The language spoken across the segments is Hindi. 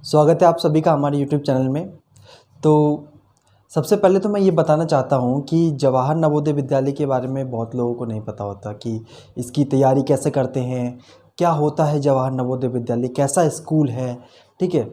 स्वागत है आप सभी का हमारे यूट्यूब चैनल में। तो सबसे पहले तो मैं ये बताना चाहता हूँ कि जवाहर नवोदय विद्यालय के बारे में बहुत लोगों को नहीं पता होता कि इसकी तैयारी कैसे करते हैं, क्या होता है जवाहर नवोदय विद्यालय, कैसा स्कूल है। ठीक है।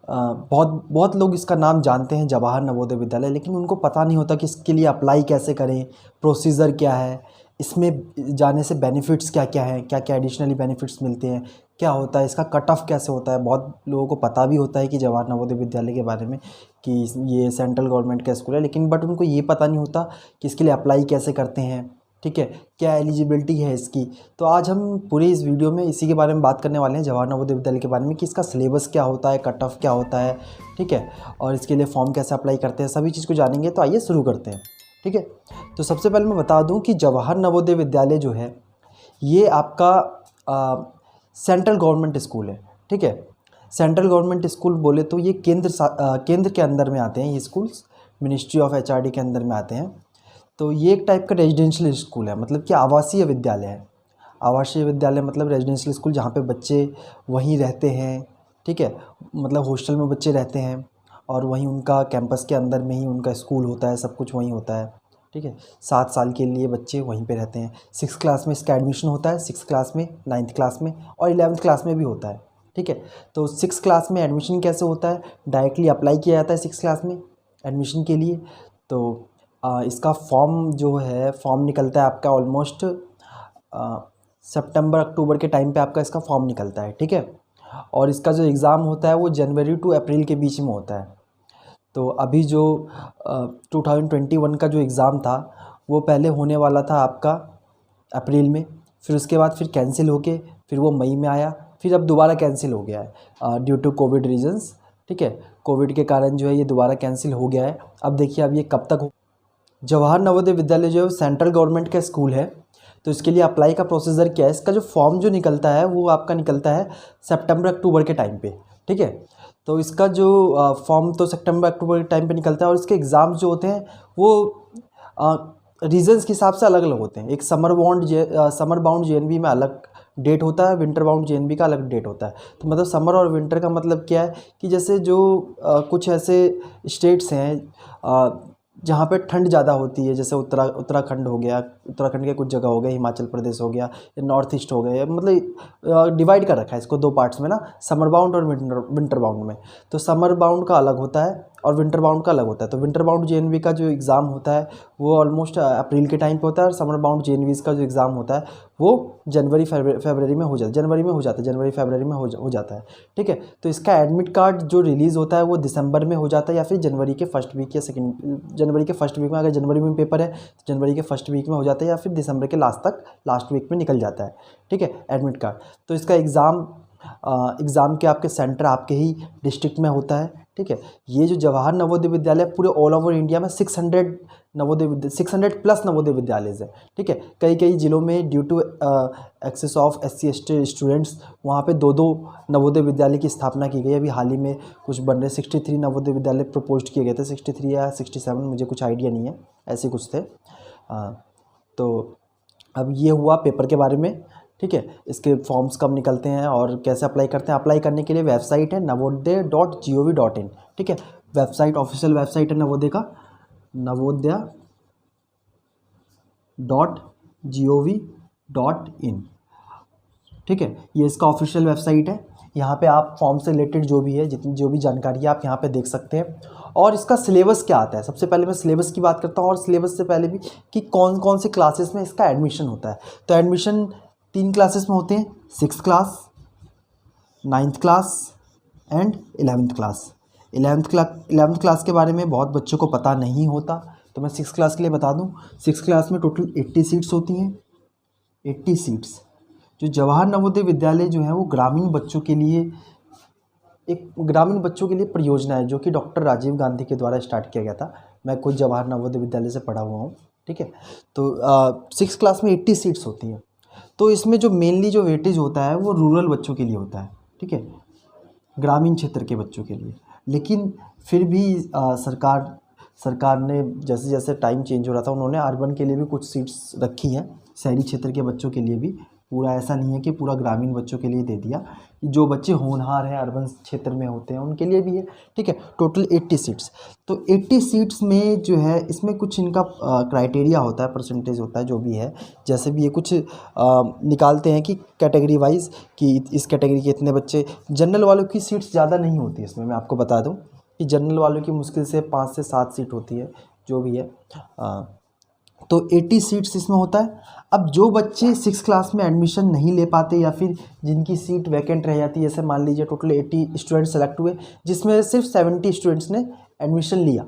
बहुत बहुत लोग इसका नाम जानते हैं जवाहर नवोदय विद्यालय, लेकिन उनको पता नहीं होता कि इसके लिए अप्लाई कैसे करें, प्रोसीजर क्या है, इसमें जाने से बेनिफिट्स क्या क्या हैं, क्या क्या एडिशनली बेनिफिट्स मिलते हैं, क्या होता है, इसका कट ऑफ कैसे होता है। बहुत लोगों को पता भी होता है कि जवाहर नवोदय विद्यालय के बारे में कि ये सेंट्रल गवर्नमेंट का स्कूल है, लेकिन बट उनको ये पता नहीं होता कि इसके लिए अप्लाई कैसे करते हैं। ठीक है, क्या एलिजिबिलिटी है इसकी। तो आज हम पूरे इस वीडियो में इसी के बारे में बात करने वाले हैं, जवाहर नवोदय विद्यालय के बारे में, कि इसका सिलेबस क्या होता है, कट ऑफ क्या होता है। ठीक है, और इसके लिए फॉर्म कैसे अप्लाई करते हैं, सभी चीज़ को जानेंगे। तो आइए शुरू करते हैं। ठीक है, तो सबसे पहले मैं बता दूं कि जवाहर नवोदय विद्यालय जो है ये आपका सेंट्रल गवर्नमेंट स्कूल है। ठीक है, सेंट्रल गवर्नमेंट स्कूल बोले तो ये केंद्र के अंदर में आते हैं ये स्कूल्स, मिनिस्ट्री ऑफ एचआरडी के अंदर में आते हैं। तो ये एक टाइप का रेजिडेंशियल स्कूल है, मतलब कि आवासीय विद्यालय है। आवासीय विद्यालय मतलब रेजिडेंशियल स्कूल जहाँ पे बच्चे वहीं रहते हैं। ठीक है, मतलब हॉस्टल में बच्चे रहते हैं और वहीं उनका कैंपस के अंदर में ही उनका स्कूल होता है, सब कुछ वहीं होता है। ठीक है, 7 साल के लिए बच्चे वहीं पे रहते हैं। 6 क्लास में इसका एडमिशन होता है, 6 क्लास में, 9th क्लास में और 11th क्लास में भी होता है। ठीक है, तो 6 क्लास में एडमिशन कैसे होता है, डायरेक्टली अप्लाई किया जाता है 6 क्लास में एडमिशन के लिए। तो इसका फॉर्म जो है, फॉर्म निकलता है आपका ऑलमोस्ट सितंबर अक्टूबर के टाइम पे आपका इसका फॉर्म निकलता है। ठीक है, और इसका जो एग्ज़ाम होता है वो जनवरी टू अप्रैल के बीच में होता है। तो अभी जो 2021 का जो एग्ज़ाम था वो पहले होने वाला था आपका अप्रैल में, फिर उसके बाद फिर कैंसिल होके फिर वो मई में आया, फिर अब दोबारा कैंसिल हो गया है ड्यू टू कोविड रीजंस। ठीक है, कोविड के कारण जो है ये दोबारा कैंसिल हो गया है। अब देखिए अब ये कब तक हो। जवाहर नवोदय विद्यालय जो है सेंट्रल गवर्नमेंट का स्कूल है। तो इसके लिए अप्लाई का प्रोसीजर क्या है, इसका जो फॉर्म जो निकलता है वो आपका निकलता है सितंबर अक्टूबर के टाइम पे। ठीक है, तो इसका जो फॉर्म तो सितंबर अक्टूबर के टाइम पे निकलता है और इसके एग्ज़ाम्स जो होते हैं वो रीजन्स के हिसाब से अलग अलग होते हैं। एक समर बाउंड जेएनवी में अलग डेट होता है, विंटर बाउंड जेएनवी का अलग डेट होता है। तो मतलब समर और विंटर का मतलब क्या है कि जैसे जो कुछ ऐसे स्टेट्स हैं जहाँ पे ठंड ज़्यादा होती है, जैसे उत्तराखंड हो गया, उत्तराखंड के कुछ जगह हो गए, हिमाचल प्रदेश हो गया, या नॉर्थ ईस्ट हो गए, मतलब डिवाइड कर रखा है इसको 2 पार्ट्स में ना, समर बाउंड और विंटर बाउंड में। तो समर बाउंड का अलग होता है और विंटर बाउंड का अलग होता है। तो विंटर बाउंड जेएनवी का जो एग्ज़ाम होता है वो ऑलमोस्ट अप्रैल के टाइम पे होता है, और समर बाउंड जेएनवी का जो एग्ज़ाम होता है वो जनवरी फरवरी में हो जाता है, जनवरी फरवरी में हो जाता है। ठीक है, तो इसका एडमिट कार्ड जो रिलीज़ होता है वो दिसंबर में हो जाता है, या फिर जनवरी के फर्स्ट वीक या जनवरी के फर्स्ट वीक में। अगर जनवरी में पेपर है तो जनवरी के फर्स्ट वीक में हो जाता है, या फिर दिसंबर के लास्ट वीक में निकल जाता है। ठीक है, एडमिट कार्ड। तो इसका एग्ज़ाम के आपके सेंटर आपके ही डिस्ट्रिक्ट में होता है। ठीक है, ये जो जवाहर नवोदय विद्यालय पूरे ऑल ओवर इंडिया में 600 प्लस नवोदय विद्यालय है। ठीक है, कई कई ज़िलों में due to excess of SC ST students वहाँ पे 2-2 नवोदय विद्यालय की स्थापना की गई। अभी हाल ही में कुछ बन रहे 63 नवोदय विद्यालय प्रपोज किए गए थे, 63 या 67, मुझे कुछ आइडिया नहीं है, ऐसे कुछ थे। तो अब ये हुआ पेपर के बारे में। ठीक है, इसके फॉर्म्स कब निकलते हैं और कैसे अप्लाई करते हैं। अप्लाई करने के लिए वेबसाइट है navodaya.gov.in। ठीक है, वेबसाइट ऑफिशियल वेबसाइट है नवोदय का, navodaya.gov.in। ठीक है, ये इसका ऑफिशियल वेबसाइट है। यहाँ पे आप फॉर्म से रिलेटेड जो भी है, जितनी जो भी जानकारी है आप यहाँ पे देख सकते हैं। और इसका सिलेबस क्या आता है, सबसे पहले मैं सिलेबस की बात करता हूँ, और सिलेबस से पहले भी कि कौन कौन से क्लासेस में इसका एडमिशन होता है। तो एडमिशन 3 क्लासेस में होते हैं, 6th class, 9th class and 11th class. 11th class के बारे में बहुत बच्चों को पता नहीं होता, तो मैं 6th क्लास के लिए बता दूं। 6th क्लास में टोटल 80 सीट्स होती हैं, 80 सीट्स। जो जवाहर नवोदय विद्यालय जो है वो ग्रामीण बच्चों के लिए परियोजना है, जो कि डॉक्टर राजीव गांधी के द्वारा स्टार्ट किया गया था। मैं खुद जवाहर नवोदय विद्यालय से पढ़ा हुआ हूँ। ठीक है, तो 6th क्लास में 80 सीट्स होती हैं। तो इसमें जो मेनली जो वेटेज होता है वो रूरल बच्चों के लिए होता है। ठीक है, ग्रामीण क्षेत्र के बच्चों के लिए। लेकिन फिर भी सरकार ने जैसे जैसे टाइम चेंज हो रहा था, उन्होंने अर्बन के लिए भी कुछ सीट्स रखी हैं, शहरी क्षेत्र के बच्चों के लिए भी। पूरा ऐसा नहीं है कि पूरा ग्रामीण बच्चों के लिए दे दिया, जो बच्चे होनहार हैं अर्बन क्षेत्र में होते हैं उनके लिए भी है, ठीक है। Total 80 seats. तो 80 सीट्स में जो है इसमें कुछ इनका क्राइटेरिया होता है, परसेंटेज होता है, जो भी है। जैसे भी ये कुछ निकालते हैं कि कैटेगरी वाइज कि इस कैटेगरी के इतने बच्चे। जनरल वालों की सीट्स ज़्यादा नहीं होती इसमें, मैं आपको बता दूँ कि जनरल वालों की मुश्किल से 5 से 7 सीट होती है, जो भी है। तो 80 सीट्स इसमें होता है। अब जो बच्चे 6 क्लास में एडमिशन नहीं ले पाते या फिर जिनकी सीट वैकेंट रह जाती है, जैसे मान लीजिए टोटल 80 स्टूडेंट सेलेक्ट हुए जिसमें सिर्फ 70 स्टूडेंट्स ने एडमिशन लिया,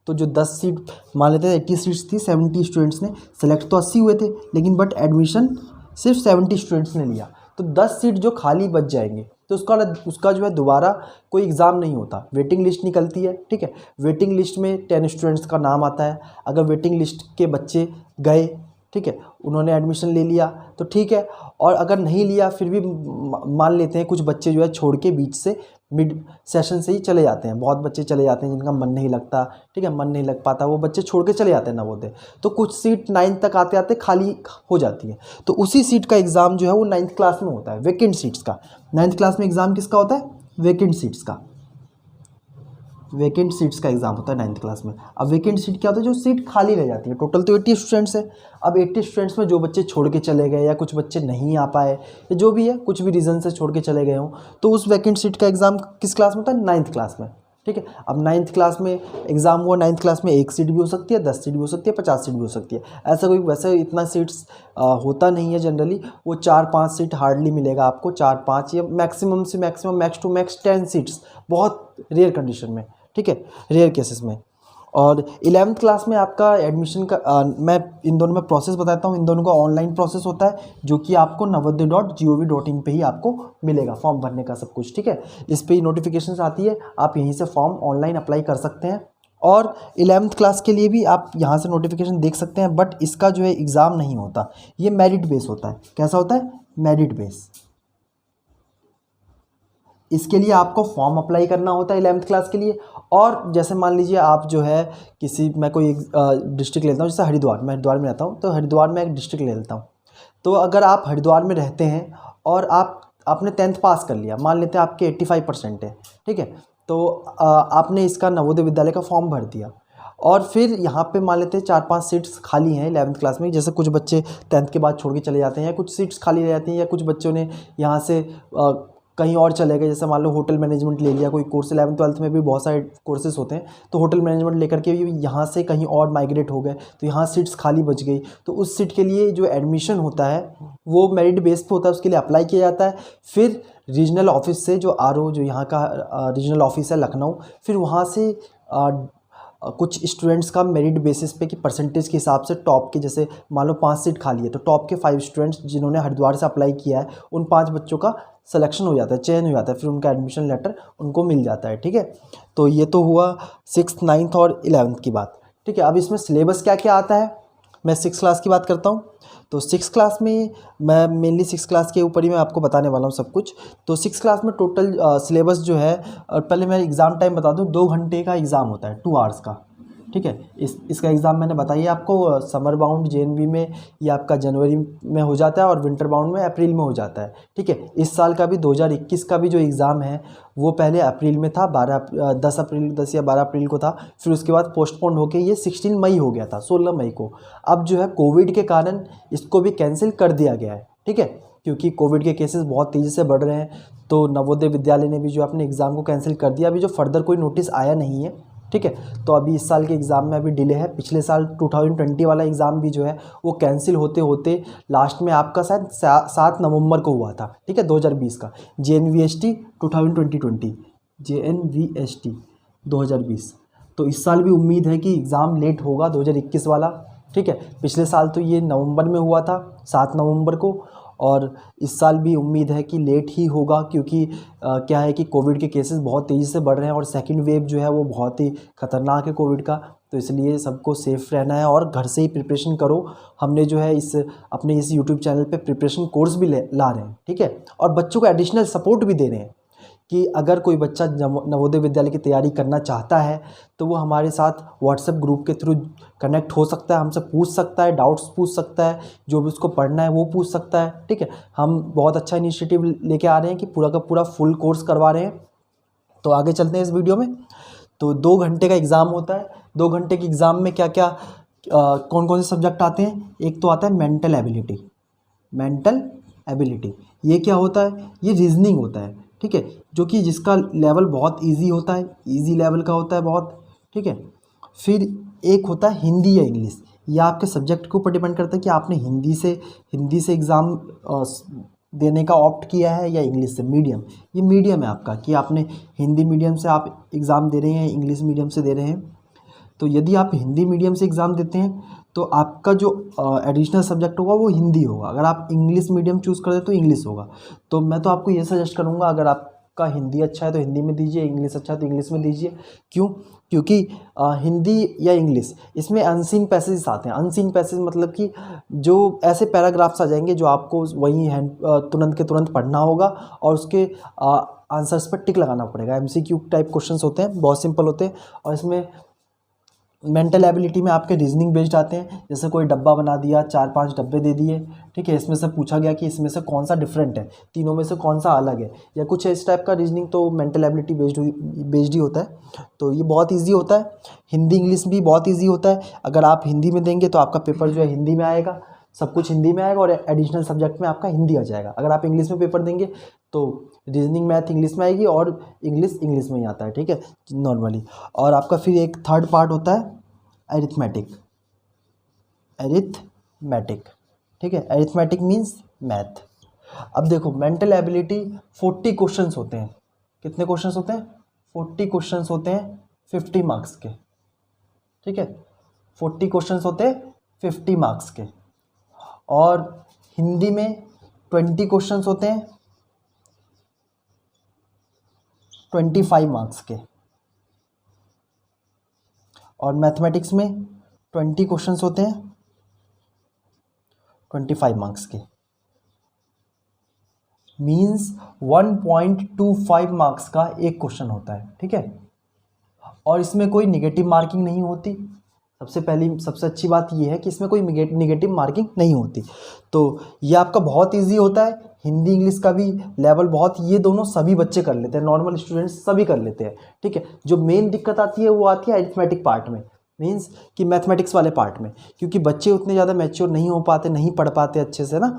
तो जो 10 सीट मान लेते हैं 80 सीट्स थी, 70 स्टूडेंट्स ने सेलेक्ट तो 80 हुए थे, लेकिन बट एडमिशन सिर्फ 70 स्टूडेंट्स ने लिया, तो 10 सीट जो खाली बच जाएंगे तो उसका जो है दोबारा कोई एग्ज़ाम नहीं होता, वेटिंग लिस्ट निकलती है, ठीक है। वेटिंग लिस्ट में 10 स्टूडेंट्स का नाम आता है। अगर वेटिंग लिस्ट के बच्चे गए, ठीक है, उन्होंने एडमिशन ले लिया तो ठीक है, और अगर नहीं लिया फिर भी मान लेते हैं कुछ बच्चे जो है छोड़ के बीच से मिड सेशन से ही चले जाते हैं। बहुत बच्चे चले जाते हैं जिनका मन नहीं लगता, ठीक है, मन नहीं लग पाता, वो बच्चे छोड़ के चले जाते हैं नवोदय। तो कुछ सीट 9th तक आते आते खाली हो जाती है, तो उसी सीट का एग्ज़ाम जो है वो 9th क्लास में होता है, वैकेंट सीट्स का। 9th क्लास में एग्ज़ाम किसका होता है? वैकेंट सीट्स का। वैकेंट सीट्स का एग्ज़ाम होता है 9th क्लास में। अब वैकेंट सीट क्या होता है? जो सीट खाली रह जाती है। टोटल तो 80 स्टूडेंट्स है। अब 80 स्टूडेंट्स में जो बच्चे छोड़ के चले गए या कुछ बच्चे नहीं आ पाए या जो भी है कुछ भी रीज़न से छोड़ के चले गए हों, तो उस वैकेंट सीट का एग्ज़ाम किस क्लास में होता है? 9th क्लास में, ठीक है। अब 9th क्लास में एग्ज़ाम हुआ, 9th क्लास में 1 सीट भी हो सकती है, 10 सीट भी हो सकती है, 50 सीट भी हो सकती है। ऐसा कोई वैसे इतना सीट्स होता नहीं है जनरली, वो 4-5 सीट हार्डली मिलेगा आपको, 4-5 या मैक्सिमम से maximum, max to max 10 seats, बहुत रेयर कंडीशन में, ठीक है, रेयर केसेस में। और 11th क्लास में आपका एडमिशन का मैं इन दोनों में प्रोसेस बताता हूँ। इन दोनों का ऑनलाइन प्रोसेस होता है, जो कि आपको navodaya.gov.in पे ही आपको मिलेगा फॉर्म भरने का सब कुछ, ठीक है। इस पर ही नोटिफिकेशन आती है, आप यहीं से फॉर्म ऑनलाइन अप्लाई कर सकते हैं। और 11th क्लास के लिए भी आप यहाँ से नोटिफिकेशन देख सकते हैं, बट इसका जो है एग्ज़ाम नहीं होता, ये मेरिट बेस होता है। कैसा होता है? Merit base. इसके लिए आपको फॉर्म अप्लाई करना होता है 11th क्लास के लिए। और जैसे मान लीजिए आप जो है मैं कोई डिस्ट्रिक्ट लेता हूँ, जैसे हरिद्वार, मैं हरिद्वार में रहता हूँ, तो हरिद्वार में एक डिस्ट्रिक्ट ले लेता हूँ। तो अगर आप हरिद्वार में रहते हैं और आपने 10th पास कर लिया, मान लेते हैं आपके 85% है, ठीक है, तो आपने इसका नवोदय विद्यालय का फॉर्म भर दिया और फिर यहाँ पे मान लेते हैं 4-5 सीट्स खाली हैं 11th क्लास में। जैसे कुछ बच्चे 10th के बाद छोड़ के चले जाते हैं, या कुछ सीट्स खाली रह जाती हैं, या कुछ बच्चों ने यहाँ से कहीं और चले गए। जैसे मान लो होटल मैनेजमेंट ले लिया कोई कोर्स, 11th-12th में भी बहुत सारे कोर्सेज होते हैं, तो होटल मैनेजमेंट लेकर के भी यहाँ से कहीं और माइग्रेट हो गए, तो यहाँ सीट्स खाली बच गई, तो उस सीट के लिए जो एडमिशन होता है वो मेरिट बेस पे होता है, उसके लिए अप्लाई किया जाता है। फिर रीजनल ऑफिस से जो RO जो यहाँ का रीजनल ऑफिस है लखनऊ, फिर वहाँ से कुछ स्टूडेंट्स का मेरिट बेसिस पे कि परसेंटेज के हिसाब से टॉप के, जैसे मान लो 5 सीट खाली है, तो टॉप के 5 स्टूडेंट्स जिन्होंने हरिद्वार से अप्लाई किया है, उन 5 बच्चों का सिलेक्शन हो जाता है, चयन हो जाता है, फिर उनका एडमिशन लेटर उनको मिल जाता है, ठीक है। तो ये तो हुआ 6th, 9th और 11th की बात, ठीक है। अब इसमें सिलेबस क्या क्या आता है, मैं 6th क्लास की बात करता हूँ। तो 6th क्लास में मैं मेनली 6th क्लास के ऊपर ही मैं आपको बताने वाला हूँ सब कुछ। तो 6th क्लास में टोटल सिलेबस जो है, पहले मैं एग्ज़ाम टाइम बता दूँ, 2 घंटे का एग्ज़ाम होता है, 2 आवर्स का, ठीक है। इसका एग्ज़ाम मैंने बताइए आपको, समर बाउंड JNV में ये आपका जनवरी में हो जाता है और विंटर बाउंड में अप्रैल में हो जाता है, ठीक है। इस साल का भी 2021 का भी जो एग्ज़ाम है वो पहले अप्रैल में था, 10 या 12 अप्रैल को था, फिर उसके बाद पोस्टपोन होकर ये 16 मई हो गया था, 16 मई को। अब जो है कोविड के कारण इसको भी कैंसिल कर दिया गया है, ठीक है, क्योंकि कोविड के केसेस बहुत तेज़ी से बढ़ रहे हैं, तो नवोदय विद्यालय ने भी जो अपने एग्ज़ाम को कैंसिल कर दिया। अभी जो फर्दर कोई नोटिस आया नहीं है, ठीक है। तो अभी इस साल के एग्ज़ाम में अभी डिले है। पिछले साल 2020 वाला एग्ज़ाम भी जो है वो कैंसिल होते होते लास्ट में आपका शायद 7 नवंबर को हुआ था, ठीक है, 2020 का JNVST 2020। तो इस साल भी उम्मीद है कि एग्ज़ाम लेट होगा 2021 वाला, ठीक है। पिछले साल तो ये नवंबर में हुआ था, 7 नवंबर को, और इस साल भी उम्मीद है कि लेट ही होगा, क्योंकि क्या है कि कोविड के केसेस बहुत तेज़ी से बढ़ रहे हैं और सेकंड वेव जो है वो बहुत ही ख़तरनाक है कोविड का। तो इसलिए सबको सेफ़ रहना है और घर से ही प्रिपरेशन करो। हमने जो है अपने इस यूट्यूब चैनल पे प्रिपरेशन कोर्स भी ला रहे हैं, ठीक है, और बच्चों को एडिशनल सपोर्ट भी दे रहे हैं। कि अगर कोई बच्चा नवोदय विद्यालय की तैयारी करना चाहता है तो वो हमारे साथ व्हाट्सएप ग्रुप के थ्रू कनेक्ट हो सकता है, हमसे पूछ सकता है, डाउट्स पूछ सकता है, जो भी उसको पढ़ना है वो पूछ सकता है। ठीक है, हम बहुत अच्छा इनिशिएटिव लेके आ रहे हैं कि पूरा का पूरा फुल कोर्स करवा रहे हैं। तो आगे चलते हैं इस वीडियो में। तो 2 घंटे का एग्ज़ाम होता है। 2 घंटे के एग्ज़ाम में क्या क्या कौन कौन से सब्जेक्ट आते हैं? एक तो आता है मेंटल एबिलिटी। मेंटल एबिलिटी ये क्या होता है? ये रीजनिंग होता है। ठीक है, जो कि जिसका लेवल बहुत इजी होता है, इजी लेवल का होता है बहुत। ठीक है, फिर एक होता है हिंदी या इंग्लिश। यह आपके सब्जेक्ट के ऊपर डिपेंड करता है कि आपने हिंदी से एग्ज़ाम देने का ऑप्ट किया है या इंग्लिश से। मीडियम, ये मीडियम है आपका कि आपने हिंदी मीडियम से आप एग्ज़ाम दे रहे हैं, इंग्लिश मीडियम से दे रहे हैं। तो यदि आप हिंदी मीडियम से एग्ज़ाम देते हैं तो आपका जो एडिशनल सब्जेक्ट होगा वो हिंदी होगा। अगर आप इंग्लिश मीडियम चूज़ कर दे तो इंग्लिश होगा। तो मैं तो आपको ये सजेस्ट करूँगा, अगर आपका हिंदी अच्छा है तो हिंदी में दीजिए, इंग्लिश अच्छा है तो इंग्लिश में दीजिए। क्यों? क्योंकि हिंदी या इंग्लिश इसमें अनसीन पैसेज आते हैं। अनसीन पैसेज मतलब कि जो ऐसे पैराग्राफ्स आ जाएंगे जो आपको वहीं तुरंत के तुरंत पढ़ना होगा और उसके आंसर्स पर टिक लगाना पड़ेगा। एमसीक्यू टाइप क्वेश्चंस होते हैं, बहुत सिंपल होते हैं। और इसमें मेंटल एबिलिटी में आपके रीजनिंग बेस्ड आते हैं। जैसे कोई डब्बा बना दिया, 4-5 डब्बे दे दिए, ठीक है, इसमें से पूछा गया कि इसमें से कौन सा डिफरेंट है, तीनों में से कौन सा अलग है, या कुछ इस टाइप का रीजनिंग, तो मेंटल एबिलिटी बेस्ड ही होता है। तो ये बहुत ईजी होता है। हिंदी इंग्लिश भी बहुत ईजी होता है। अगर आप हिंदी में देंगे तो आपका पेपर जो है हिंदी में आएगा, सब कुछ हिंदी में आएगा और एडिशनल सब्जेक्ट में आपका हिंदी आ जाएगा। अगर आप इंग्लिश में पेपर देंगे तो रीजनिंग मैथ इंग्लिश में आएगी और इंग्लिश में ही आता है। ठीक है, नॉर्मली। और आपका फिर एक थर्ड पार्ट होता है अरिथमेटिक। ठीक है, अरिथमेटिक मीन्स मैथ। अब देखो, मेंटल एबिलिटी 40 क्वेश्चंस होते हैं। कितने क्वेश्चंस होते हैं? 40 क्वेश्चंस होते हैं 50 मार्क्स के। ठीक है, 40 क्वेश्चंस होते हैं 50 मार्क्स के। और हिंदी में 20 क्वेश्चंस होते हैं 25 मार्क्स के। और मैथमेटिक्स में 20 क्वेश्चंस होते हैं 25 मार्क्स के। मीन्स 1.25 मार्क्स का एक क्वेश्चन होता है। ठीक है, और इसमें कोई निगेटिव मार्किंग नहीं होती। सबसे अच्छी बात यह है कि इसमें कोई निगेटिव मार्किंग नहीं होती। तो ये आपका बहुत इजी होता है। हिंदी इंग्लिश का भी लेवल बहुत, ये दोनों सभी बच्चे कर लेते हैं, नॉर्मल स्टूडेंट्स सभी कर लेते हैं। ठीक है, जो मेन दिक्कत आती है वो आती है अरिथमेटिक पार्ट में, मीन्स कि मैथमेटिक्स वाले पार्ट में, क्योंकि बच्चे उतने ज़्यादा मैच्योर नहीं हो पाते, नहीं पढ़ पाते अच्छे से ना।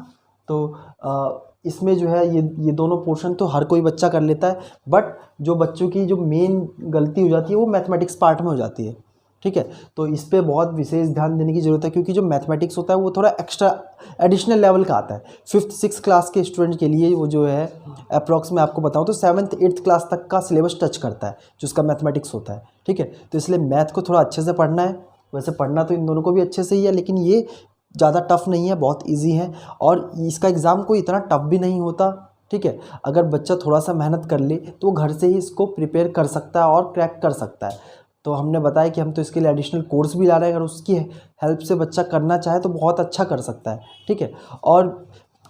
तो इसमें जो है ये दोनों पोर्शन तो हर कोई बच्चा कर लेता है, बट जो बच्चों की जो मेन गलती हो जाती है वो मैथमेटिक्स पार्ट में हो जाती है। ठीक है, तो इस पे बहुत विशेष ध्यान देने की ज़रूरत है, क्योंकि जो मैथमेटिक्स होता है वो थोड़ा एक्स्ट्रा एडिशनल लेवल का आता है। 5th-6th क्लास के स्टूडेंट के लिए वो जो है अप्रॉक्स में आपको बताऊँ तो 7th-8th क्लास तक का सिलेबस टच करता है जो उसका मैथमेटिक्स होता है। ठीक है, तो इसलिए मैथ को थोड़ा अच्छे से पढ़ना है। वैसे पढ़ना तो इन दोनों को भी अच्छे से ही है, लेकिन ये ज़्यादा टफ नहीं है, बहुत ईजी है। और इसका एग्ज़ाम कोई इतना टफ भी नहीं होता। ठीक है, अगर बच्चा थोड़ा सा मेहनत कर ले तो वो घर से ही इसको प्रिपेयर कर सकता है और क्रैक कर सकता है। तो हमने बताया कि हम तो इसके लिए एडिशनल कोर्स भी ला रहे हैं। अगर उसकी हेल्प से बच्चा करना चाहे तो बहुत अच्छा कर सकता है। ठीक है, और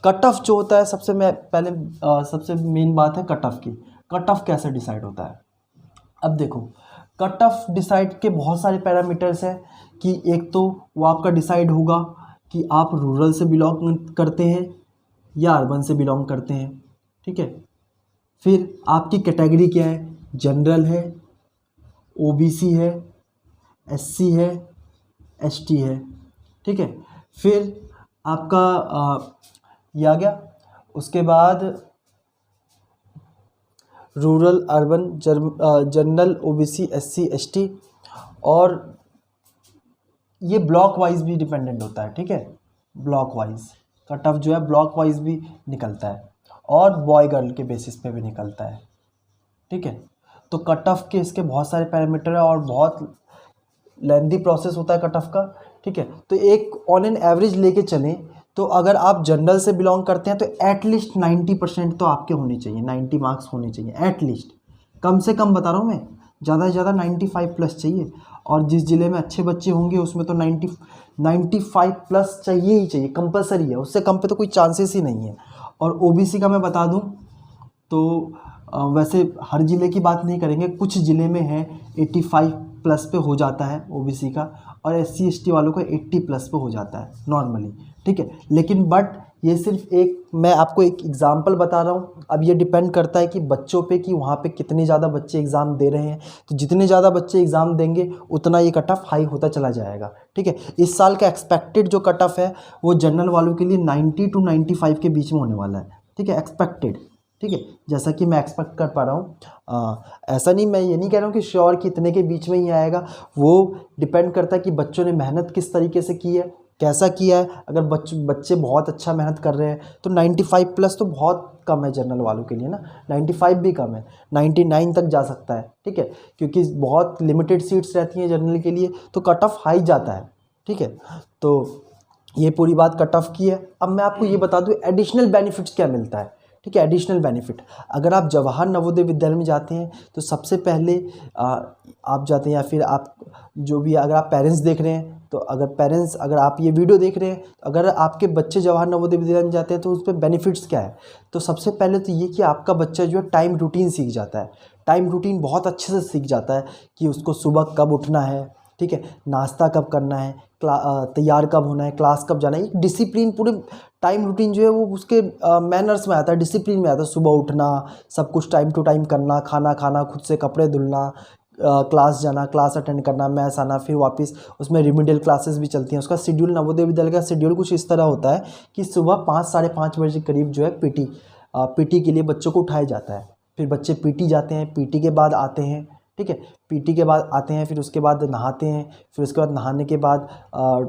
कट ऑफ जो होता है, सबसे मेन बात है कट ऑफ की। कट ऑफ कैसे डिसाइड होता है? अब देखो, कट ऑफ डिसाइड के बहुत सारे पैरामीटर्स हैं। कि एक तो वो आपका डिसाइड होगा कि आप रूरल से बिलोंग करते हैं या अर्बन से बिलोंग करते हैं। ठीक है, फिर आपकी कैटेगरी क्या है, जनरल है, ओबीसी है, एससी है, एसटी है। ठीक है, फिर आपका ये आ गया। उसके बाद rural, urban, general, OBC, SC, ST, और ये ब्लॉक वाइज भी डिपेंडेंट होता है। ठीक है, ब्लॉक वाइज कट ऑफ जो है ब्लॉक वाइज भी निकलता है और बॉय गर्ल के बेसिस पे भी निकलता है। ठीक है, तो कट ऑफ के इसके बहुत सारे पैरामीटर है और बहुत लेंथी प्रोसेस होता है कट ऑफ का। ठीक है, तो एक ऑन एन एवरेज लेके चलें तो अगर आप जनरल से बिलोंग करते हैं तो एटलीस्ट 90% तो आपके होने चाहिए, 90 मार्क्स होने चाहिए एटलीस्ट। कम से कम बता रहा हूँ मैं, ज़्यादा से ज़्यादा 95 प्लस चाहिए। और जिस ज़िले में अच्छे बच्चे होंगे उसमें तो 95 प्लस चाहिए ही चाहिए, कंपलसरी है। उससे कम पे तो कोई चांसेस ही नहीं है। और ओबीसी का मैं बता दूं तो वैसे हर ज़िले की बात नहीं करेंगे, कुछ ज़िले में है 85 प्लस पे हो जाता है ओबीसी का, और SC ST वालों का 80 प्लस पे हो जाता है नॉर्मली, ठीक है। लेकिन बट ये सिर्फ एक, मैं आपको एक एग्जांपल बता रहा हूँ। अब ये डिपेंड करता है कि बच्चों पे, कि वहाँ पे कितने ज़्यादा बच्चे एग्ज़ाम दे रहे हैं। तो जितने ज़्यादा बच्चे एग्ज़ाम देंगे उतना ये कट ऑफ हाई होता चला जाएगा, ठीक है। इस साल का एक्सपेक्टेड जो कट ऑफ है वो जनरल वालों के लिए 90 to 95 के बीच में होने वाला है, ठीक है, एक्सपेक्टेड, ठीक है, जैसा कि मैं एक्सपेक्ट कर पा रहा हूँ। ऐसा नहीं, मैं ये नहीं कह रहा हूँ कि श्योर कि इतने के बीच में ही आएगा। वो डिपेंड करता है कि बच्चों ने मेहनत किस तरीके से की है, कैसा किया है। अगर बच्चे बहुत अच्छा मेहनत कर रहे हैं तो 95 प्लस तो बहुत कम है जनरल वालों के लिए ना, 95 भी कम है, 99 तक जा सकता है, ठीक है, क्योंकि बहुत लिमिटेड सीट्स रहती हैं जनरल के लिए, तो कट ऑफ हाई जाता है, ठीक है। तो ये पूरी बात कट ऑफ की है। अब मैं आपको ये बता दूँ एडिशनल बेनिफिट्स क्या मिलता है, ठीक है। एडिशनल बेनिफिट, अगर आप जवाहर नवोदय विद्यालय में जाते हैं तो सबसे पहले आप जाते हैं, या फिर आप जो भी, अगर आप पेरेंट्स देख रहे हैं तो अगर आप ये वीडियो देख रहे हैं, अगर आपके बच्चे जवाहर नवोदय विद्यालय में जाते हैं तो उस पर बेनिफिट्स क्या है। तो सबसे पहले तो ये कि आपका बच्चा जो है टाइम रूटीन सीख जाता है, टाइम रूटीन बहुत अच्छे से सीख जाता है कि उसको सुबह कब उठना है, ठीक है, नाश्ता कब करना है, तैयार कब होना है, क्लास कब जाना है। एक डिसिप्लिन, पूरे टाइम रूटीन जो है वो उसके मैनर्स में आता है, डिसिप्लिन में आता है। सुबह उठना, सब कुछ टाइम टू टाइम करना, खाना खाना, खुद से कपड़े धुलना, क्लास जाना, क्लास अटेंड करना, मैथ्स आना, फिर वापस उसमें रिमीडियल क्लासेस भी चलती हैं। उसका शेड्यूल, नवोदय विद्यालय का शेड्यूल कुछ इस तरह होता है कि सुबह 5 साढ़े 5 बजे के करीब जो है पीटी के लिए बच्चों को उठाया जाता है। फिर बच्चे पीटी जाते हैं, पीटी के बाद आते हैं, ठीक है, पीटी के बाद आते हैं, फिर उसके बाद नहाते हैं, फिर उसके बाद नहाने के बाद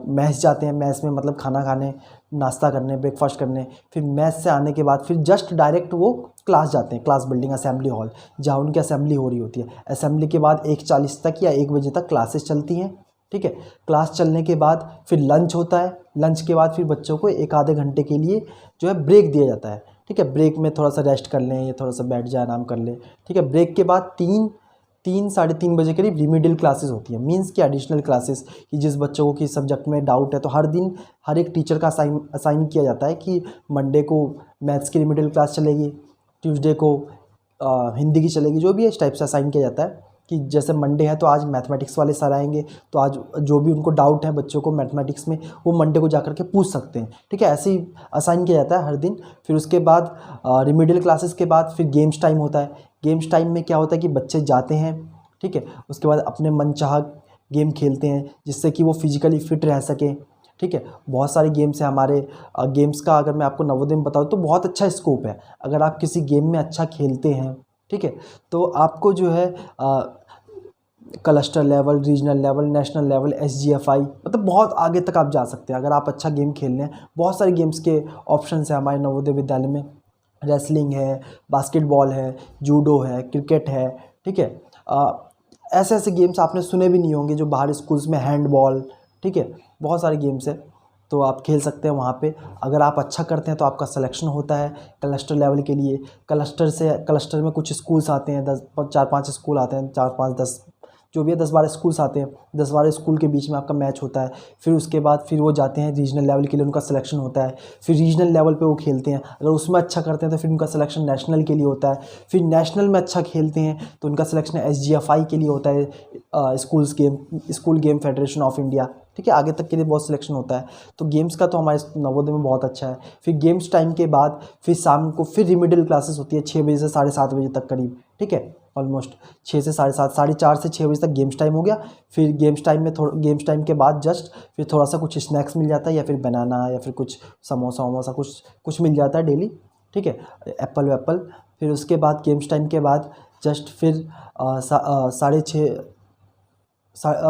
मैस जाते हैं, मैस में मतलब खाना खाने, नाश्ता करने, ब्रेकफास्ट करने, फिर मैस से आने के बाद फिर जस्ट डायरेक्ट वो क्लास जाते हैं, क्लास बिल्डिंग असेंबली हॉल, जहाँ उनकी असेंबली हो रही होती है। असेंबली के बाद 1:40 तक या 1 बजे तक क्लासेस चलती हैं, ठीक है। क्लास चलने के बाद फिर लंच होता है, लंच के बाद फिर बच्चों को 1 आधे घंटे के लिए जो है ब्रेक दिया जाता है, ठीक है। ब्रेक में थोड़ा सा रेस्ट कर लें या थोड़ा सा बैठ जाए, आराम कर लें, ठीक है। ब्रेक के बाद 3 साढ़े 3 बजे करीब रिमीडियल क्लासेस होती हैं, मींस कि एडिशनल क्लासेस, कि जिस बच्चों को किस सब्जेक्ट में डाउट है तो हर दिन हर एक टीचर का असाइन किया जाता है कि मंडे को मैथ्स की रिमीडियल क्लास चलेगी, ट्यूसडे को हिंदी की चलेगी, जो भी है इस टाइप से असाइन किया जाता है। कि जैसे मंडे है तो आज मैथमेटिक्स वाले सर आएंगे, तो आज जो भी उनको डाउट है बच्चों को मैथमेटिक्स में, वो मंडे को जाकर के पूछ सकते हैं, ठीक है। ऐसे ही असाइन किया जाता है हर दिन। फिर उसके बाद रिमीडियल क्लासेस के बाद फिर गेम्स टाइम होता है। गेम्स टाइम में क्या होता है कि बच्चे जाते हैं, ठीक है, उसके बाद अपने मनचाहा गेम खेलते हैं जिससे कि वो फिजिकली फिट रह सकें, ठीक है। बहुत सारे गेम्स हैं हमारे। गेम्स का अगर मैं आपको नवोदय में बताऊँ तो बहुत अच्छा स्कोप है। अगर आप किसी गेम में अच्छा खेलते हैं, ठीक है, तो आपको जो है cluster level, regional level, national level, SGFI, मतलब बहुत आगे तक आप जा सकते हैं अगर आप अच्छा गेम खेल रहे हैं। बहुत सारे गेम्स के ऑप्शन हैं हमारे नवोदय विद्यालय में। रेसलिंग है, बास्केटबॉल है, जूडो है, क्रिकेट है, ठीक है। ऐसे ऐसे गेम्स आपने सुने भी नहीं होंगे जो बाहर स्कूल्स में, हैंडबॉल, ठीक है, बहुत सारे गेम्स है, तो आप खेल सकते हैं वहाँ पे। अगर आप अच्छा करते हैं तो आपका सिलेक्शन होता है क्लस्टर लेवल के लिए। क्लस्टर में कुछ स्कूल्स आते हैं, 4-5 स्कूल आते हैं, 4-5-10 जो भी है, 10-12 स्कूल्स आते हैं। 10-12 स्कूल के बीच में आपका मैच होता है। फिर उसके बाद फिर वो जाते हैं रीजनल लेवल के लिए, उनका सिलेक्शन होता है। फिर रीजनल लेवल पे वो खेलते हैं, अगर उसमें अच्छा करते हैं तो फिर उनका सिलेक्शन नेशनल के लिए होता है। फिर नेशनल में अच्छा खेलते हैं तो उनका सिलेक्शन SGFI के लिए होता है, school game federation of India, ठीक है। आगे तक के लिए बहुत सिलेक्शन होता है। तो गेम्स का तो हमारे नवोदय में बहुत अच्छा है। फिर गेम्स टाइम के बाद फिर शाम को फिर रिमिडियल क्लासेस होती है 6 बजे से 7:30 बजे तक करीब, ठीक है। ऑलमोस्ट 6 से 7:30, 4:30 से 6 बजे तक गेम्स टाइम हो गया। फिर गेम्स टाइम के बाद जस्ट फिर थोड़ा सा कुछ स्नैक्स मिल जाता है, या फिर बनाना, या फिर कुछ समोसा वमोसा कुछ मिल जाता है डेली, ठीक है, एप्पल वेप्पल। फिर उसके बाद गेम्स टाइम के बाद जस्ट फिर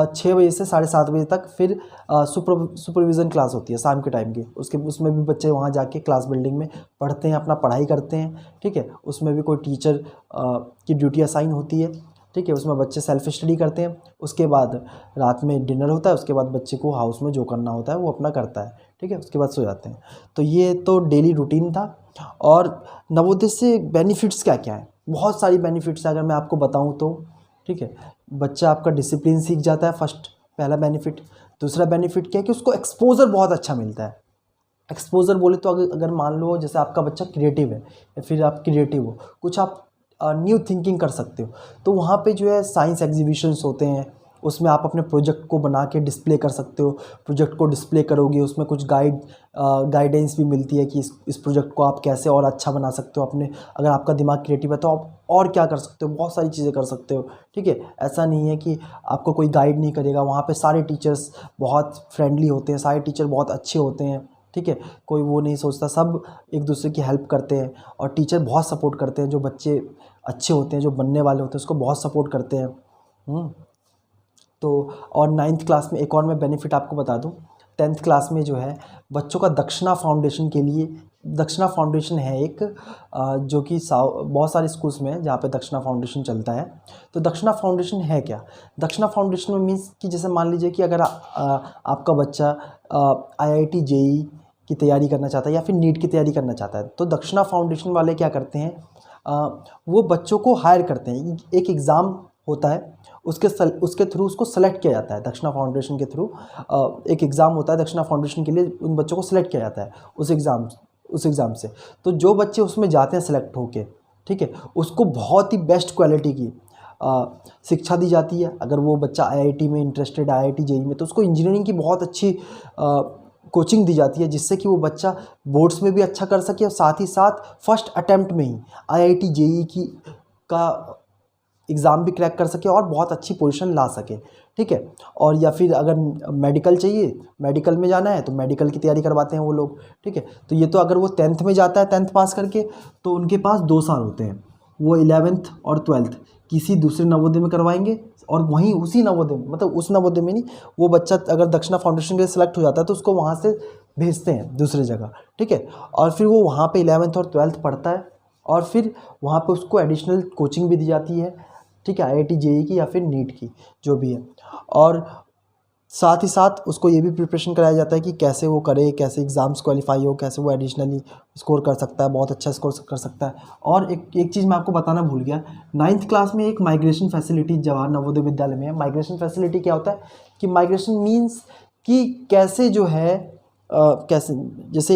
6 बजे से 7:30 बजे तक फिर सुपरविज़न क्लास होती है शाम के टाइम की। उसमें भी बच्चे वहाँ जाके क्लास बिल्डिंग में पढ़ते हैं, अपना पढ़ाई करते हैं, ठीक है। उसमें भी कोई टीचर की ड्यूटी असाइन होती है, ठीक है। उसमें बच्चे सेल्फ स्टडी करते हैं। उसके बाद रात में डिनर होता है। उसके बाद बच्चे को हाउस में जो करना होता है वो अपना करता है, ठीक है। उसके बाद सो जाते हैं। तो ये तो डेली रूटीन था। और नवोदय से बेनिफिट्स क्या क्या हैं, बहुत सारी बेनिफिट्स है अगर मैं आपको बताऊँ तो, ठीक है। बच्चा आपका डिसिप्लिन सीख जाता है, पहला बेनिफिट। दूसरा बेनिफिट क्या है कि उसको एक्सपोजर बहुत अच्छा मिलता है। एक्सपोजर बोले तो अगर मान लो जैसे आपका बच्चा क्रिएटिव है, या फिर आप क्रिएटिव हो, कुछ आप न्यू थिंकिंग कर सकते हो। तो वहाँ पे जो है साइंस एग्जीबिशंस होते हैं, उसमें आप अपने प्रोजेक्ट को बना के डिस्प्ले कर सकते हो। प्रोजेक्ट को डिस्प्ले करोगे, उसमें कुछ गाइडेंस भी मिलती है कि इस प्रोजेक्ट को आप कैसे और अच्छा बना सकते हो। अपने अगर आपका दिमाग क्रिएटिव है तो आप और क्या कर सकते हो, बहुत सारी चीज़ें कर सकते हो। ठीक है, ऐसा नहीं है कि आपको कोई गाइड नहीं करेगा। वहाँ पे सारे टीचर्स बहुत फ्रेंडली होते हैं, सारे टीचर बहुत अच्छे होते हैं। ठीक है, कोई वो नहीं सोचता, सब एक दूसरे की हेल्प करते हैं और टीचर बहुत सपोर्ट करते हैं। जो बच्चे अच्छे होते हैं, जो बनने वाले होते हैं, उसको बहुत सपोर्ट करते हैं। तो और 9th क्लास में एक और मैं बेनिफिट आपको बता दूं, 10th क्लास में जो है बच्चों का दक्षिणा फाउंडेशन के लिए, दक्षिणा फाउंडेशन है एक जो कि बहुत सारे स्कूल्स में है जहाँ पे दक्षिणा फाउंडेशन चलता है। तो दक्षिणा फाउंडेशन है क्या? दक्षिणा फाउंडेशन में मीन्स कि जैसे मान लीजिए कि अगर आपका बच्चा IIT JEE की तैयारी करना चाहता है या फिर नीट की तैयारी करना चाहता है, तो दक्षिणा फाउंडेशन वाले क्या करते हैं, वो बच्चों को हायर करते हैं। एक एग्ज़ाम होता है, उसके थ्रू उसको सेलेक्ट किया जाता है। दक्षिणा फाउंडेशन के थ्रू एक एग्ज़ाम होता है दक्षिणा फाउंडेशन के लिए, उन बच्चों को सेलेक्ट किया जाता है उस एग्ज़ाम से। तो जो बच्चे उसमें जाते हैं सेलेक्ट होके, ठीक है, उसको बहुत ही बेस्ट क्वालिटी की शिक्षा दी जाती है। अगर वो बच्चा IIT में इंटरेस्टेड है, IIT JEE में, तो उसको इंजीनियरिंग की बहुत अच्छी कोचिंग दी जाती है, जिससे कि वो बच्चा बोर्ड्स में भी अच्छा कर सके और साथ ही साथ फर्स्ट अटेम्प्ट में ही IIT JEE का एग्ज़ाम भी क्रैक कर सके और बहुत अच्छी पोजीशन ला सके। ठीक है, और या फिर अगर मेडिकल चाहिए, मेडिकल में जाना है, तो मेडिकल की तैयारी करवाते हैं वो लोग। ठीक है, तो ये तो अगर वो 10th में जाता है, 10th पास करके, तो उनके पास 2 साल होते हैं। वो 11th और 12th किसी दूसरे नवोदय में करवाएंगे और वहीं उसी नवोदय में, मतलब उस नवोदय में नहीं, वो बच्चा अगर दक्षिणा फाउंडेशन के लिए सेलेक्ट हो जाता है तो उसको वहाँ से भेजते हैं दूसरी जगह। ठीक है, और फिर वो वहाँ पे 11th और 12th पढ़ता है और फिर वहाँ पे उसको एडिशनल कोचिंग भी दी जाती है। ठीक है, IIT JEE की या फिर नीट की, जो भी है। और साथ ही साथ उसको ये भी प्रिपरेशन कराया जाता है कि कैसे वो करे, कैसे एग्ज़ाम्स क्वालिफाई हो, कैसे वो एडिशनली स्कोर कर सकता है, बहुत अच्छा स्कोर कर सकता है। और एक चीज़ मैं आपको बताना भूल गया, 9th क्लास में एक माइग्रेशन फैसिलिटी जवाहर नवोदय विद्यालय में है। माइग्रेशन फैसिलिटी क्या होता है कि माइग्रेशन मीन्स कि कैसे जो है कैसे, जैसे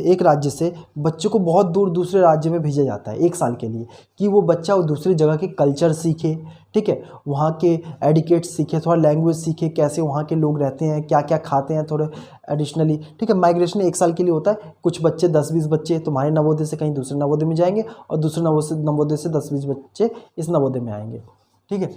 एक राज्य से बच्चे को बहुत दूर दूसरे राज्य में भेजा जाता है 1 साल के लिए, कि वो बच्चा दूसरी जगह के कल्चर सीखे। ठीक है, वहाँ के एडिकेट्स सीखे, थोड़ा लैंग्वेज सीखे, कैसे वहाँ के लोग रहते हैं, क्या क्या खाते हैं, थोड़े एडिशनली। ठीक है, माइग्रेशन 1 साल के लिए होता है। कुछ बच्चे 10-20 बच्चे तुम्हारे नवोदय से कहीं दूसरे नवोदय में जाएंगे और दूसरे नवोदय से 10-20 बच्चे इस नवोदय में आएंगे। ठीक है,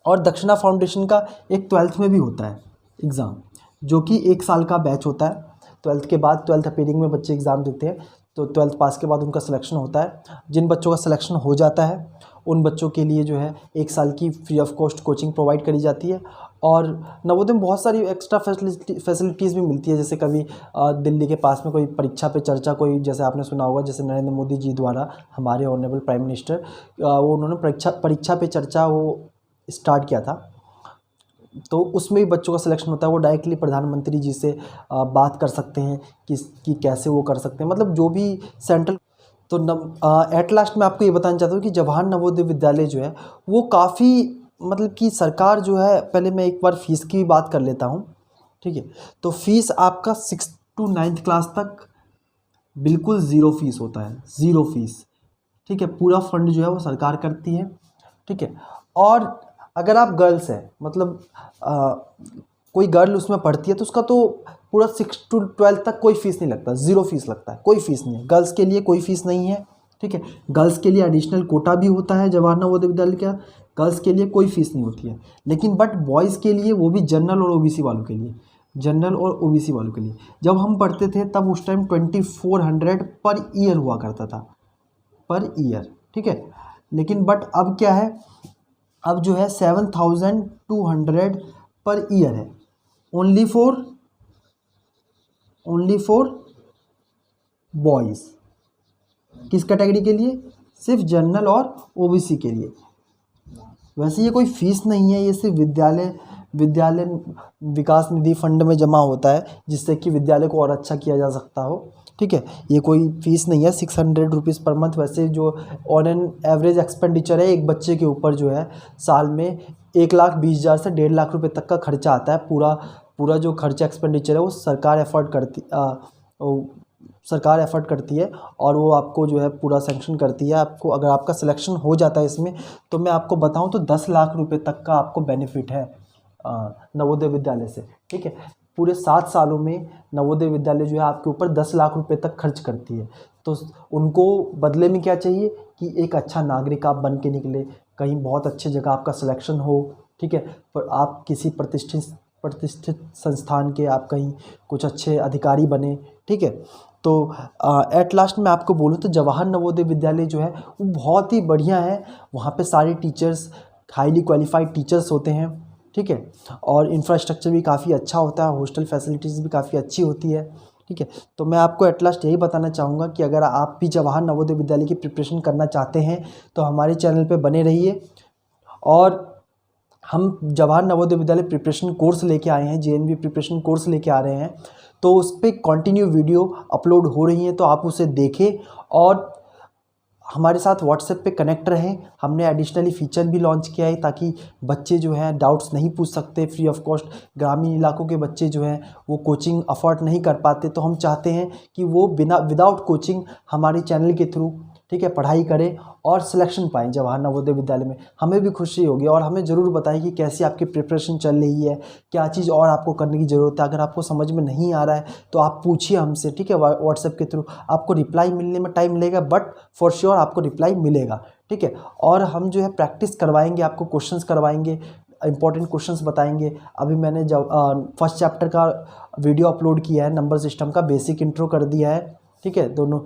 और दक्षिणा फाउंडेशन का एक 12th में भी होता है एग्ज़ाम, जो कि 1 साल का बैच होता है। 12th के बाद 12th अपेयरिंग में बच्चे एग्ज़ाम देते हैं, तो 12th पास के बाद उनका सिलेक्शन होता है। जिन बच्चों का सिलेक्शन हो जाता है उन बच्चों के लिए जो है 1 साल की free of cost coaching provide करी जाती है। और नवोदय में बहुत सारी एक्स्ट्रा फैसिलिटीज़ भी मिलती है। जैसे कभी दिल्ली के पास में कोई परीक्षा पे चर्चा, कोई जैसे आपने सुना होगा, जैसे नरेंद्र मोदी जी द्वारा, हमारे ऑनरेबल प्राइम मिनिस्टर, वो उन्होंने परीक्षा पे चर्चा वो स्टार्ट किया था। तो उसमें भी बच्चों का सिलेक्शन होता है। वो डायरेक्टली प्रधानमंत्री जी से बात कर सकते हैं कि कैसे वो कर सकते हैं, मतलब जो भी सेंट्रल। तो एट लास्ट मैं आपको ये बताना चाहता हूँ कि जवाहर नवोदय विद्यालय जो है वो काफ़ी, मतलब कि सरकार जो है, पहले मैं एक बार फ़ीस की भी बात कर लेता हूँ। ठीक है, तो फीस आपका 6th to 9th क्लास तक बिल्कुल ज़ीरो फीस होता है, ज़ीरो फीस। ठीक है, पूरा फंड जो है वो सरकार करती है। ठीक है, और अगर आप गर्ल्स हैं, मतलब कोई गर्ल उसमें पढ़ती है, तो उसका तो पूरा 6 to 12 तक कोई फ़ीस नहीं लगता, ज़ीरो फीस लगता है, कोई फ़ीस नहीं है। गर्ल्स के लिए कोई फ़ीस नहीं है। ठीक है, गर्ल्स के लिए एडिशनल कोटा भी होता है जवाहर नवोदय विद्यालय का, गर्ल्स के लिए कोई फ़ीस नहीं होती है। लेकिन बट बॉयज़ के लिए, वो भी जनरल और OBC वालों के लिए, जनरल और OBC वालों के लिए, जब हम पढ़ते थे तब उस टाइम 2400 पर ईयर हुआ करता था, पर ईयर। ठीक है, लेकिन बट अब क्या है, अब जो है 7200 पर ईयर है, ओनली फॉर बॉयज़। किस कैटेगरी के लिए? सिर्फ जनरल और OBC के लिए। वैसे ये कोई फीस नहीं है, ये सिर्फ विद्यालय विकास निधि फंड में जमा होता है, जिससे कि विद्यालय को और अच्छा किया जा सकता हो। ठीक है, ये कोई फीस नहीं है। 600 रुपीज़ पर मंथ। वैसे जो ऑन एन एवरेज एक्सपेंडिचर है एक बच्चे के ऊपर, जो है साल में 1,20,000 से 1.5 लाख रुपए तक का खर्चा आता है। पूरा जो खर्चा एक्सपेंडिचर है वो सरकार एफर्ट करती, सरकार एफर्ट करती है और वो आपको जो है पूरा सेंक्शन करती है। आपको अगर आपका सिलेक्शन हो जाता है इसमें, तो मैं आपको बताऊं तो 10 लाख रुपए तक का आपको बेनिफिट है नवोदय विद्यालय से, ठीक है। पूरे 7 सालों में नवोदय विद्यालय जो है आपके ऊपर 10 लाख रुपए तक खर्च करती है। तो उनको बदले में क्या चाहिए कि एक अच्छा नागरिक आप बन के निकले, कहीं बहुत अच्छी जगह आपका सिलेक्शन हो, ठीक है, पर आप किसी प्रतिष्ठित संस्थान के आप कहीं कुछ अच्छे अधिकारी बने, ठीक है। तो एट लास्ट मैं आपको बोलूँ तो जवाहर नवोदय विद्यालय जो है वो बहुत ही बढ़िया है। वहाँ पे सारे टीचर्स हाईली क्वालिफाइड टीचर्स होते हैं, ठीक है, और इंफ्रास्ट्रक्चर भी काफ़ी अच्छा होता है, हॉस्टल फैसिलिटीज़ भी काफ़ी अच्छी होती है, ठीक है। तो मैं आपको एट लास्ट यही बताना चाहूँगा कि अगर आप भी जवाहर नवोदय विद्यालय की प्रिपरेशन करना चाहते हैं तो हमारे चैनल पे बने रहिए। और हम जवाहर नवोदय विद्यालय प्रिपरेशन कोर्स लेके आए हैं, जेएनवी प्रिपरेशन कोर्स लेके आ रहे हैं, तो उस पर कंटिन्यू वीडियो अपलोड हो रही हैं, तो आप उसे देखें और हमारे साथ व्हाट्सएप पे कनेक्ट रहें। हमने एडिशनली फ़ीचर भी लॉन्च किया है ताकि बच्चे जो हैं डाउट्स नहीं पूछ सकते फ्री ऑफ कॉस्ट। ग्रामीण इलाकों के बच्चे जो हैं वो कोचिंग अफोर्ड नहीं कर पाते, तो हम चाहते हैं कि वो विदाउट कोचिंग हमारे चैनल के थ्रू, ठीक है, पढ़ाई करें और सिलेक्शन पाएँ जवाहर नवोदय विद्यालय में। हमें भी खुशी होगी और हमें ज़रूर बताएं कि कैसी आपकी प्रिपरेशन चल रही है, क्या चीज़ और आपको करने की ज़रूरत है। अगर आपको समझ में नहीं आ रहा है तो आप पूछिए हमसे, ठीक है, व्हाट्सएप के थ्रू। आपको रिप्लाई मिलने में टाइम लगेगा, बट फॉर श्योर आपको रिप्लाई मिलेगा, ठीक है। और हम जो है प्रैक्टिस करवाएंगे, आपको क्वेश्चंस करवाएंगे, इंपॉर्टेंट क्वेश्चंस बताएंगे। अभी मैंने जब फर्स्ट चैप्टर का वीडियो अपलोड किया है, नंबर सिस्टम का बेसिक इंट्रो कर दिया है, ठीक है। दोनों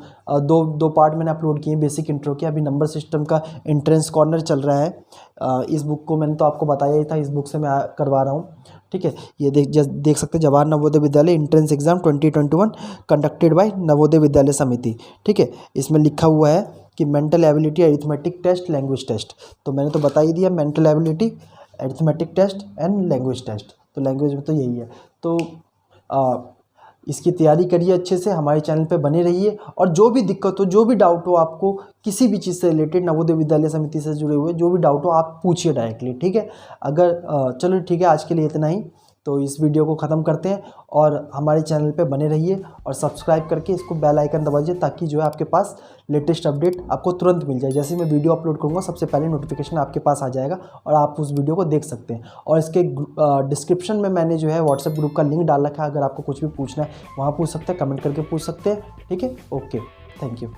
दो पार्ट मैंने अपलोड किए हैं बेसिक इंट्रो के। अभी नंबर सिस्टम का एंट्रेंस कॉर्नर चल रहा है। इस बुक को मैंने तो आपको बताया ही था, इस बुक से मैं करवा रहा हूँ, ठीक है। ये देख सकते हैं, Jawahar Navodaya Vidyalaya entrance exam 2021 conducted by Navodaya Vidyalaya Samiti, ठीक है। इसमें लिखा हुआ है कि mental ability, arithmetic test, language test. तो मैंने तो बता ही दिया, mental ability, arithmetic test and language test. तो लैंग्वेज में तो यही है। तो इसकी तैयारी करिए अच्छे से, हमारे चैनल पे बने रहिए। और जो भी दिक्कत हो, जो भी डाउट हो आपको किसी भी चीज़ से रिलेटेड, नवोदय विद्यालय समिति से जुड़े हुए जो भी डाउट हो आप पूछिए डायरेक्टली, ठीक है। अगर चलो ठीक है, आज के लिए इतना ही। तो इस वीडियो को ख़त्म करते हैं और हमारे चैनल पे बने रहिए और सब्सक्राइब करके इसको बेल आइकन दबाइए ताकि जो है आपके पास लेटेस्ट अपडेट आपको तुरंत मिल जाए। जैसे मैं वीडियो अपलोड करूँगा सबसे पहले नोटिफिकेशन आपके पास आ जाएगा और आप उस वीडियो को देख सकते हैं। और इसके डिस्क्रिप्शन में मैंने जो है व्हाट्सएप ग्रुप का लिंक डाल रखा है, अगर आपको कुछ भी पूछना है वहाँ पूछ सकते हैं, कमेंट करके पूछ सकते हैं, ठीक है। Okay, thank you.